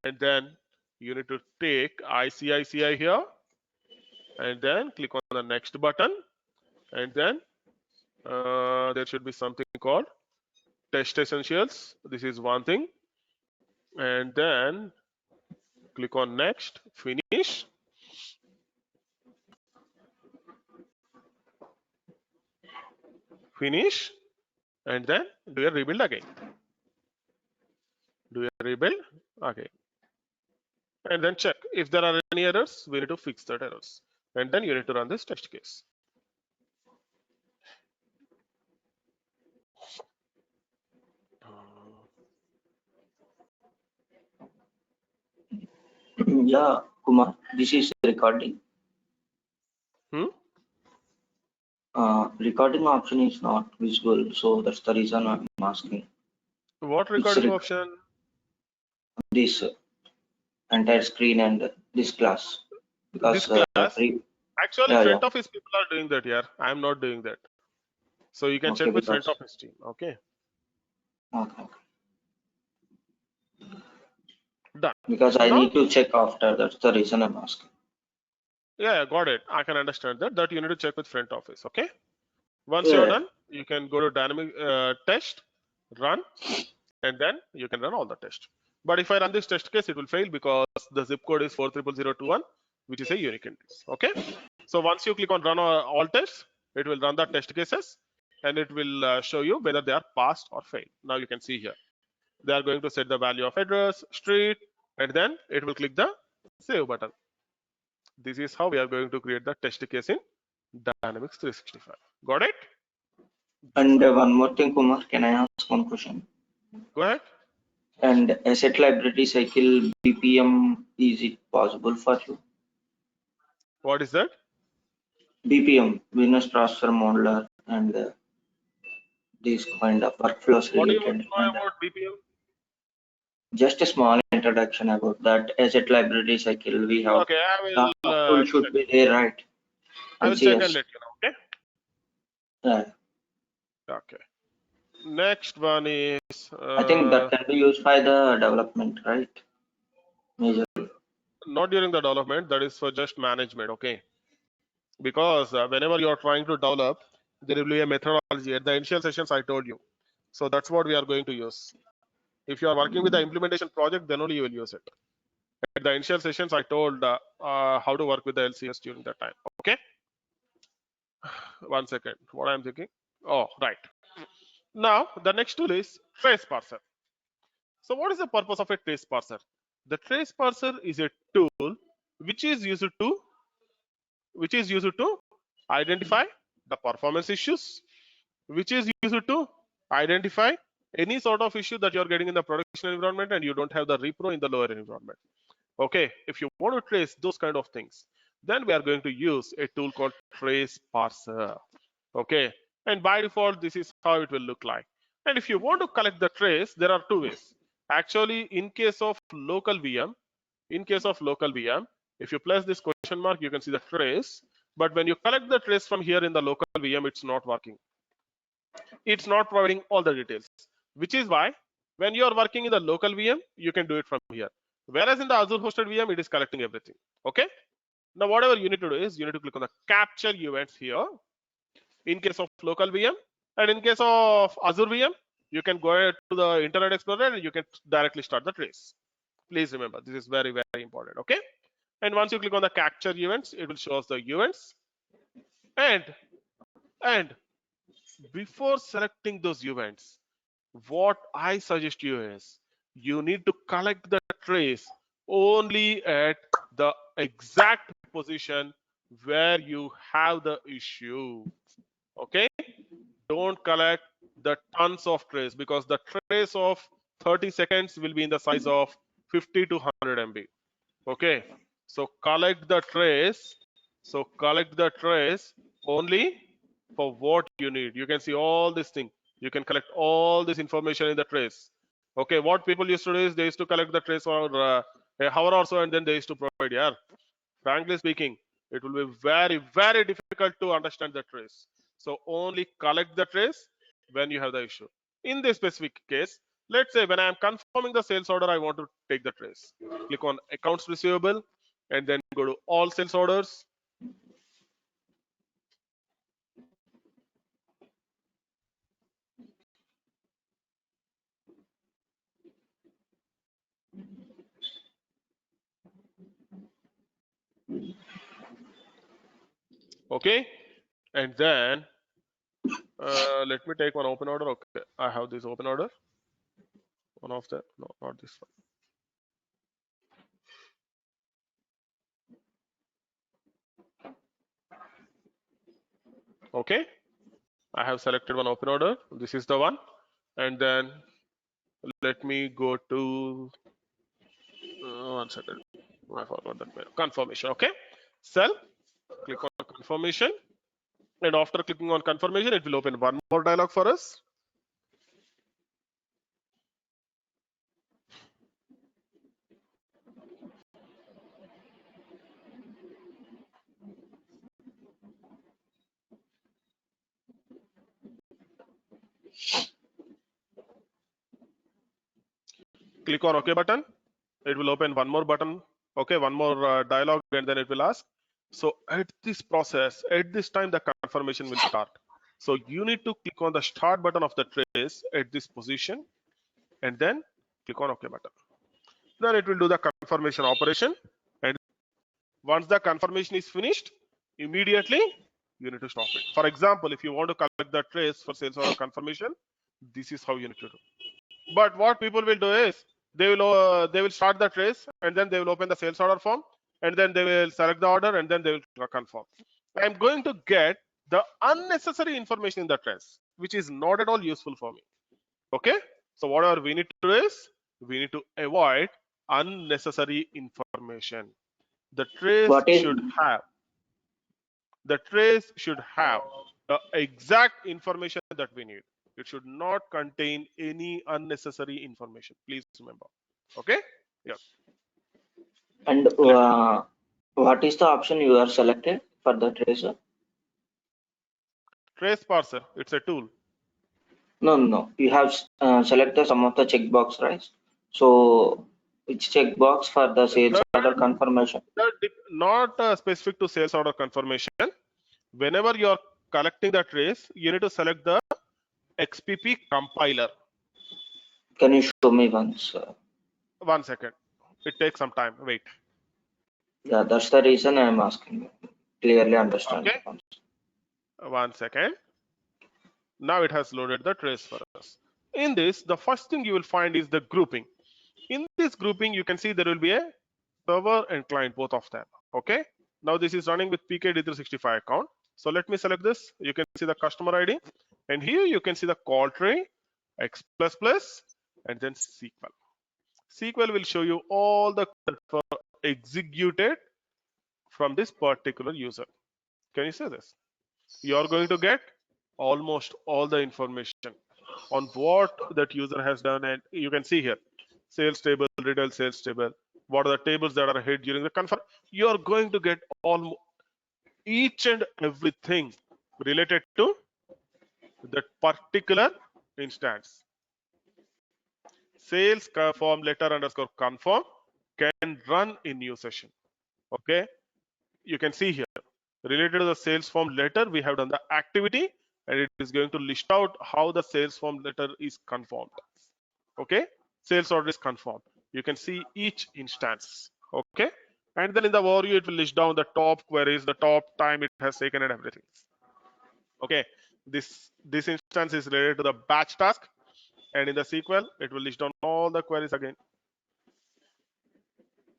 and then you need to take ICICI here, and then click on the next button, and then there should be something called test essentials. This is one thing, and then click on next, finish, and then do a rebuild again. And then check if there are any errors. We need to fix that errors, and then you need to run this test case. Yeah, Kumar, this is recording. Recording option is not visible, so that's the reason I'm asking. What recording option? This entire screen and this class. Because this class? Actually, yeah, front office people are doing that here. I'm not doing that. So you can check with front office team. Okay. Okay. Done. Because I need to check after. That's the reason I'm asking. Yeah, got it. I can understand that. That you need to check with front office. Okay. Once you're done, you can go to dynamic test, run, and then you can run all the tests. But if I run this test case, it will fail because the zip code is 4000021, which is a unique entry. Okay. So once you click on run all tests, it will run the test cases, and it will show you whether they are passed or failed. Now you can see here. They are going to set the value of address, street, and then it will click the save button. This is how we are going to create the test case in Dynamics 365. Got it? And one more thing, Kumar, can I ask one question? Go ahead. And asset library cycle BPM, is it possible for you? What is that? BPM, business process modeler, and these kind of workflows What do you want related. to know about BPM? Just a small introduction about that asset library cycle we have. Okay, I Lot will of tools check. should be there, right? I And will check and CS. let you know. Okay. Yeah. Okay. Next one is I think that can be used by the development, right? Major. not during the development. That is for just management. Okay. Because whenever you are trying to develop, there will be a methodology. At the initial sessions, I told you. So that's what we are going to use. If you are working with the implementation project, then only you will use it. At the initial sessions, I told how to work with the LCS during that time. Okay. 1 second. What I'm thinking? Oh, right. Now the next tool is trace parser. So what is the purpose of a trace parser? The trace parser is a tool which is used to identify the performance issues, which is used to identify any sort of issue that you're getting in the production environment and you don't have the repro in the lower environment. Okay, if you want to trace those kind of things, then we are going to use a tool called trace parser. Okay, and by default, this is how it will look like. And if you want to collect the trace, there are two ways. Actually, in case of local VM, if you place this question mark, you can see the trace. But when you collect the trace from here in the local VM, it's not working. It's not providing all the details, which is why when you are working in the local VM, you can do it from here. Whereas in the Azure hosted VM, it is collecting everything. Okay. Now, whatever you need to do is you need to click on the capture events here in case of local VM, and in case of Azure VM, you can go ahead to the Internet Explorer and you can directly start the trace. Please remember, this is very, very important. Okay. And once you click on the capture events, it will show us the events. And before selecting those events, what I suggest you is you need to collect the trace only at the exact position where you have the issue. Okay, don't collect the tons of trace, because the trace of 30 seconds will be in the size of 50 to 100 MB. Okay, so collect the trace. Only for what you need. You can see all this thing. You can collect all this information in the trace. Okay, what people used to do is they used to collect the trace for a hour or so, and then they used to provide. Yeah, frankly speaking, it will be very, very difficult to understand the trace. So only collect the trace when you have the issue. In this specific case, let's say when I am confirming the sales order, I want to take the trace. Click on accounts receivable and then go to all sales orders. Okay, and then let me take one open order. Okay, I have this open order. One of them, no, not this one. Okay, I have selected one open order. This is the one, and then let me go to 1 second. I forgot that mail. Confirmation. Okay, cell. Click on confirmation, and after clicking on confirmation, it will open one more dialog for us. Click on OK button. It will open one more button. Okay, one more dialog, and then it will ask. So at this process, at this time, the confirmation will start. So you need to click on the start button of the trace at this position, and then click on OK button. Then it will do the confirmation operation, and once the confirmation is finished, immediately you need to stop it. For example, if you want to collect the trace for sales order confirmation, this is how you need to do. But what people will do is they will start the trace, and then they will open the sales order form, and then they will select the order, and then they will confirm. I'm going to get the unnecessary information in the trace, which is not at all useful for me. Okay, so whatever we need to do is we need to avoid unnecessary information. The trace What is should have the exact information that we need. It should not contain any unnecessary information. Please remember. Okay. Yeah. And what is the option you are selected for the tracer? Trace parser. It's a tool. No. You have selected some of the checkbox, right? So which checkbox for the sales That, order confirmation? not specific to sales order confirmation. Whenever you are collecting the trace, you need to select the XPP compiler. Can you show me once? 1 second. It takes some time. Wait. Yeah, that's the reason I'm asking. Clearly understand. Okay. 1 second. Now it has loaded the trace for us. In this, the first thing you will find is the grouping. In this grouping, you can see there will be a server and client, both of them. Okay. Now this is running with PK D365 account. So let me select this. You can see the customer ID, and here you can see the call tree, X++, and then SQL. SQL will show you all the code executed from this particular user. Can you see this? You are going to get almost all the information on what that user has done, and you can see here sales table, retail sales table, what are the tables that are hit during the confirm. You are going to get each and everything related to that particular instance. Sales form letter underscore confirm can run in new session. Okay, you can see here related to the sales form letter, we have done the activity, and it is going to list out how the sales form letter is confirmed. Okay, sales order is confirmed. You can see each instance. Okay, and then in the overview it will list down the top queries, the top time it has taken, and everything. Okay, this instance is related to the batch task, and in the SQL it will list down all the queries again.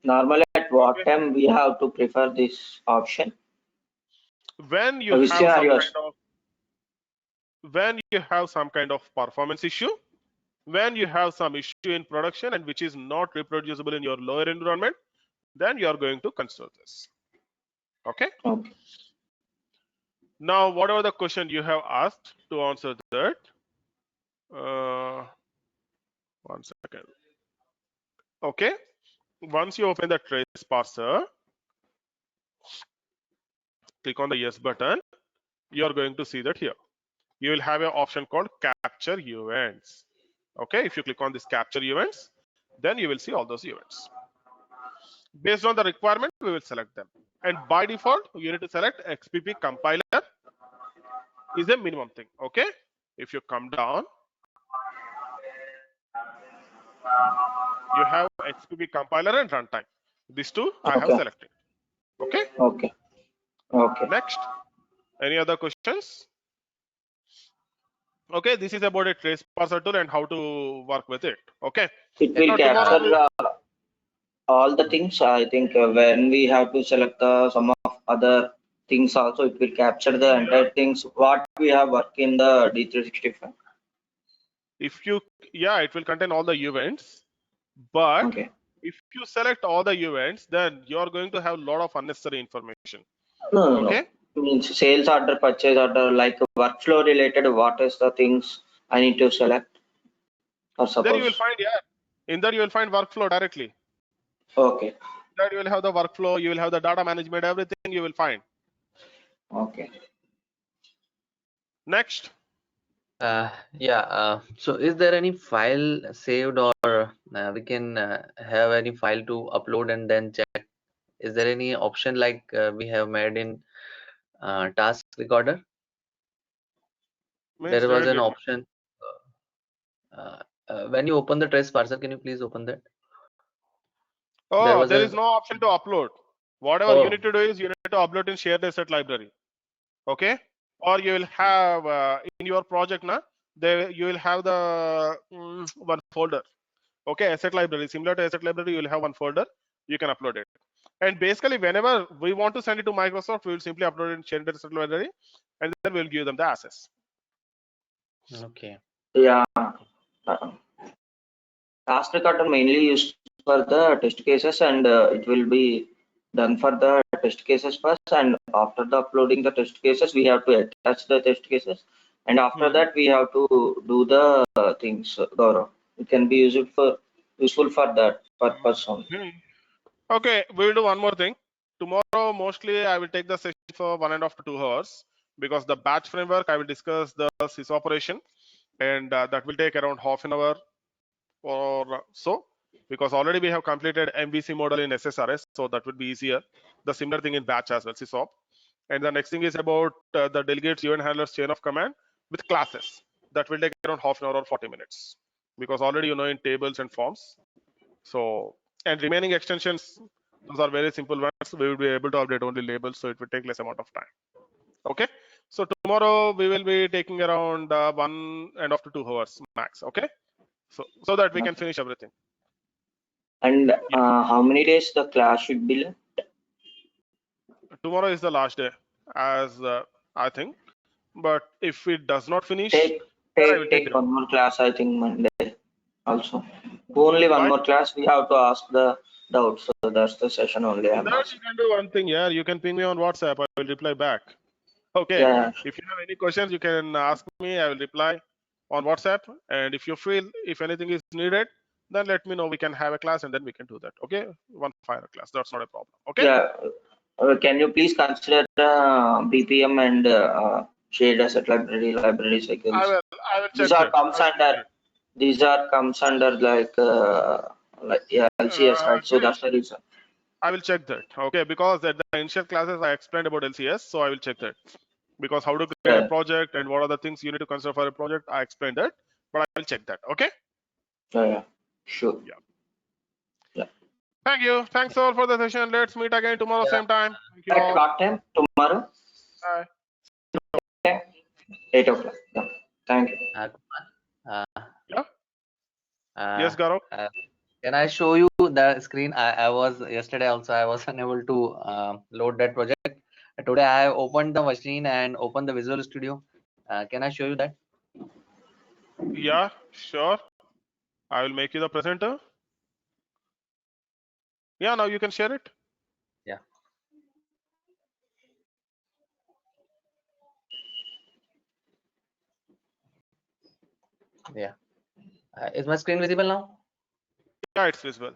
Normally, at what Okay, time we have to prefer this option? when you Which have some scenarios? kind of performance issue, when you have some issue in production and which is not reproducible in your lower environment, then you are going to consider this. Okay, Okay. now whatever the question you have asked, to answer that, 1 second. Okay, once you open the trace parser, click on the yes button, you are going to see that here you will have an option called capture events. Okay, if you click on this capture events, then you will see all those events. Based on the requirement, we will select them, and by default you need to select XPP compiler is a minimum thing. Okay, if you come down, you have XPP compiler and runtime. These two I have Okay. selected. Okay, Okay. Okay. next, any other questions? Okay, this is about a trace parser tool and how to work with it. Okay, It will now tomorrow capture all the things. I think when we have to select some of other things also, it will capture the entire things what we have worked in the D365. if you, yeah, it will contain all the events, but Okay. if you select all the events, then you are going to have a lot of unnecessary information. No. Okay, Means sales order, purchase order, like workflow related. What is the things I need to select? Or there you will suppose. find, yeah, in there you will find workflow directly. Okay. That you will have the workflow, you will have the data management, everything you will find. Okay. Next, Yeah, so is there any file saved, or we can have any file to upload and then check? Is there any option like we have made in task recorder? means There was didn't an get you. option. When you open the trace parser, can you please open that? There Oh, was there is a, no option to upload. Whatever you need oh, to do is you need to upload in shared asset library. Okay, or you will have in your project now, there you will have the one folder. Okay, asset library, similar to asset library, you will have one folder, you can upload it. And basically whenever we want to send it to Microsoft, we will simply upload it in shared asset library, and then we'll give them the access. okay. Yeah. Task recorder mainly used for the test cases, and it will be done for the test cases first, and after the uploading the test cases we have to attach the test cases, and after Hmm. that we have to do the things, Gaurav. It can be used for useful for that purpose only. Hmm. Okay, we'll do one more thing. Tomorrow, mostly I will take the session for 1.5 to 2 hours because the batch framework I will discuss the sys operation, and that will take around half an hour or so, because already we have completed MVC model in SSRS, so that would be easier. The similar thing in batch as well, sysop. And the next thing is about the delegates event handlers chain of command with classes. That will take around half an hour or 40 minutes, because already you know in tables and forms. So, and remaining extensions, those are very simple ones. We will be able to update only labels, so it will take less amount of time. Okay. So tomorrow we will be taking around 1.5 to 2 hours max. Okay. So that we can finish everything. And Yeah. how many days the class should be left? Tomorrow is the last day, as I think. But if it does not finish, Take then I will take take take day off. one more class, I think Monday also. Only one Why? more class. We have to ask the doubts. So that's the session only I'm That you asking. can do one thing. Yeah, you can ping me on WhatsApp. I will reply back. Okay. Yeah, If you have any questions, you can ask me. I will reply on WhatsApp. And if you feel if anything is needed, then let me know. We can have a class and then we can do that. Okay. One final class. That's not a problem. Okay. yeah. Can you please consider BPM and shared asset library I cycles? will. I will These check are that. comes I will check under that. like yeah, LCS, right? So Girish, that's the reason. I will check that. Okay, because at the initial classes I explained about LCS, so I will check that. Because how to create a Yeah, project and what are the things you need to consider for a project, I explained that. But I will check that. Okay. yeah, yeah. Sure. Yeah. Yeah. Thank you. Thanks all for the session. Let's meet again tomorrow Yeah. same time. Thank you At all. what time? Tomorrow? Bye. Okay. 8 o'clock. Yeah. Thank you. Kumar, uh, Yeah. uh, Yes, Gaurav. uh, can I show you the screen? I was yesterday also I was unable to load that project. Today I have opened the machine and opened the Visual Studio. Can I show you that? Yeah, sure. I will make you the presenter. Yeah, now you can share it. Yeah. Yeah. Is my screen visible now? Yeah, it's visible.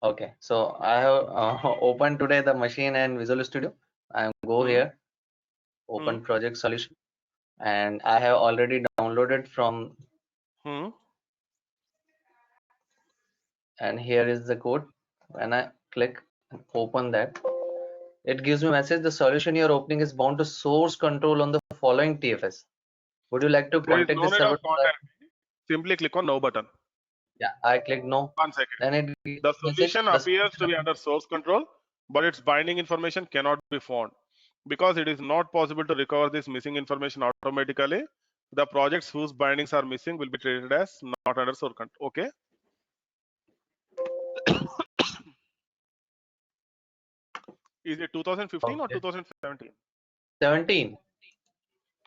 Okay. So I have opened today the machine and Visual Studio. I go Hmm. here, Hmm. open project solution, and I have already downloaded from, Hmm. and here is the code. When I click open that, it gives me a message: the solution you're opening is bound to source control on the following TFS. Would you like to There is contact no this need server? of contact. Simply click on no button. Yeah, I click no. 1 second. Then it gives The a message: solution the appears to solution. be under source control, but its binding information cannot be found. Because it is not possible to recover this missing information automatically, the projects whose bindings are missing will be treated as not under source control. Okay. Is it 2015 or Okay. 2017? 17.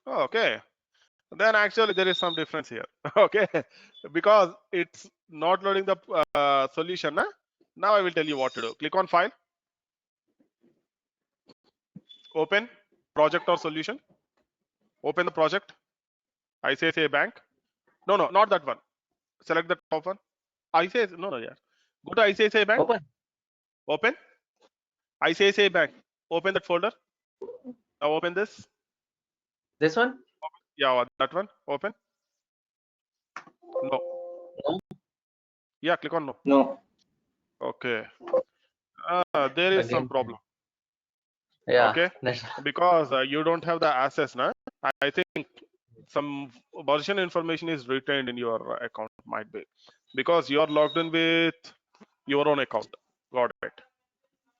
Oh, okay. Then actually there is some difference here. Okay. Because it's not loading the solution. Nah? Now I will tell you what to do. Click on file, open project or solution, open the project, ICICI Bank. No, no, not that one. Select the top one. ICICI, no, no, yeah. Go to ICICI Bank, Open open ICICI Bank, open that folder. Now open this. this one. Yeah, that one. Open. No. No. Yeah, click on no. No. Okay. There is some Again. problem. Yeah. Okay. Because you don't have the access now. I think some version information is retained in your account, might be. Because you are logged in with your own account. Got it.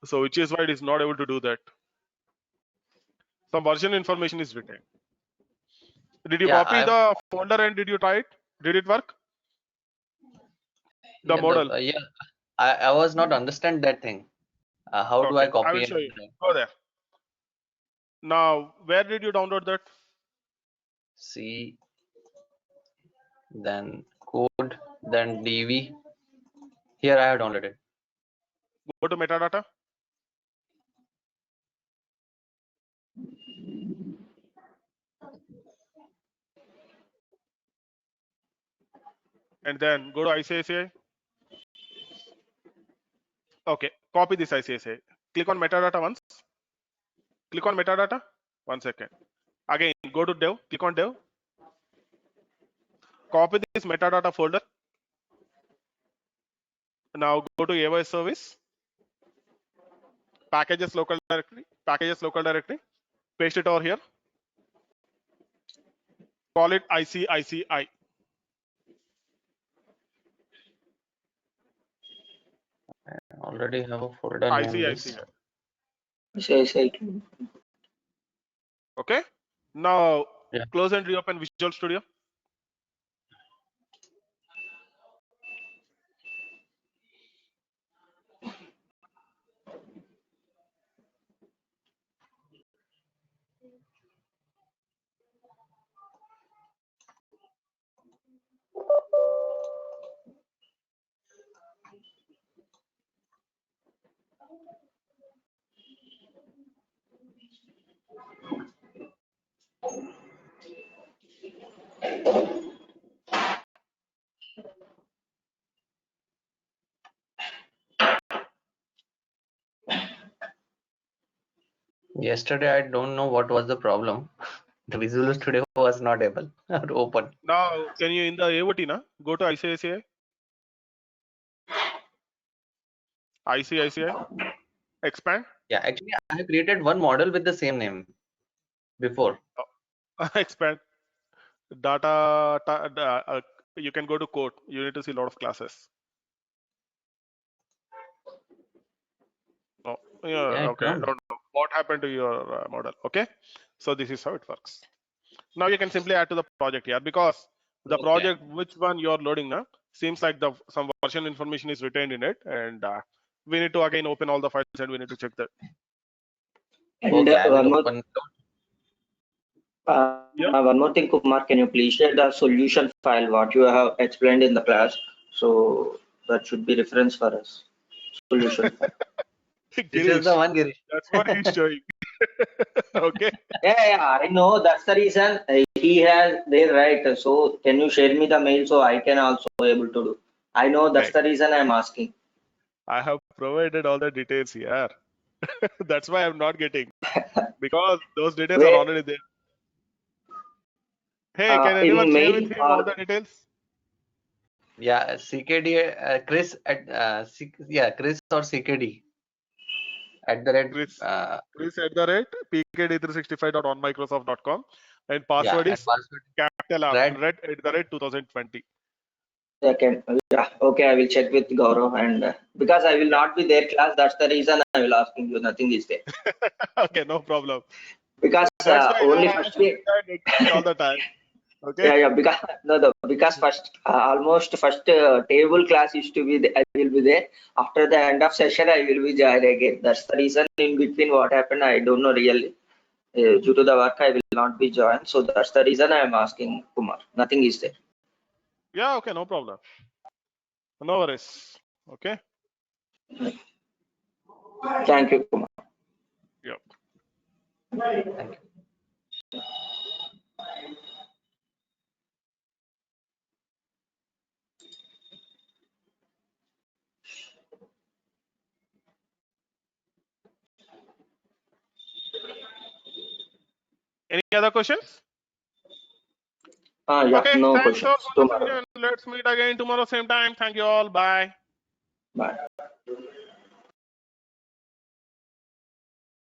So which is why it is not able to do that. Some version information is retained. Did you Yeah. copy the folder and did you try it? Did it work? The Yeah. model. Yeah. I was not understand that thing. How do I Okay, I will copy and show you. Go there. Now, where did you download that? see, then code, then DV. Here I have downloaded. Go to metadata. And then go to ICICI. Okay, copy this ICSA. Click on metadata once. Click on metadata. 1 second. Again, go to dev. Click on dev. Copy this metadata folder. Now go to AWS service. Packages local directory. Packages local directory. Paste it over here. Call it ICICI. Already have a folder named this. ICICI. say. Okay. Now Yeah. close and reopen Visual Studio. Yesterday, I don't know what was the problem. The Visual Studio was not able to open. Now can you in the AOT na go to ICICI? ICICI. Expand. Yeah, actually, I have created one model with the same name before. Expand. Data. You can go to code. You need to see a lot of classes. Oh, yeah. Yeah, I Okay. I found. don't know what happened to your model. Okay. So this is how it works. Now you can simply add to the project here because the Okay. project which one you are loading now seems like the some version information is retained in it, and we need to again open all the files and we need to check that. And Okay, I will one more. open. Yeah. One more thing, Kumar, can you please share the solution file what you have explained in the class? So that should be reference for us. Solution file. This is the Girish, one, Girish. that's what he's showing. Okay. Yeah, I know. That's the reason he has there, right? So can you share me the mail so I can also able to do? I know that's Hey, the reason I'm asking. I have provided all the details here. That's why I'm not getting because those details are Where already there. Hey, can anyone in share mail with him all or the details? Yeah, CKD, Chris at yeah, Chris or CKD at the red. Chris, Chris at the rate pkd365.onmicrosoft.com and Yeah, password and is password capital R red. red at the rate 2020. second? Yeah, okay. I will check with Gaurav and because I will Yeah. not be there class. That's the reason I will asking you. Nothing is there Okay, no problem. because That's why only I first answer it all the time. Okay. yeah, because no, because first almost first table class used to be I will be there. After the end of session, I will be join again. That's the reason. In between, what happened, I don't know really. Due to the work, I will not be joined. So that's the reason I am asking Kumar. Nothing is there. Yeah, okay, no problem. No worries. Okay. Thank you, Kumar. Yep. Thank you. Any other questions? Yeah, Okay, no thanks all questions. for the Tomorrow. session. Let's meet again tomorrow, same time. Thank you all. Bye. Bye.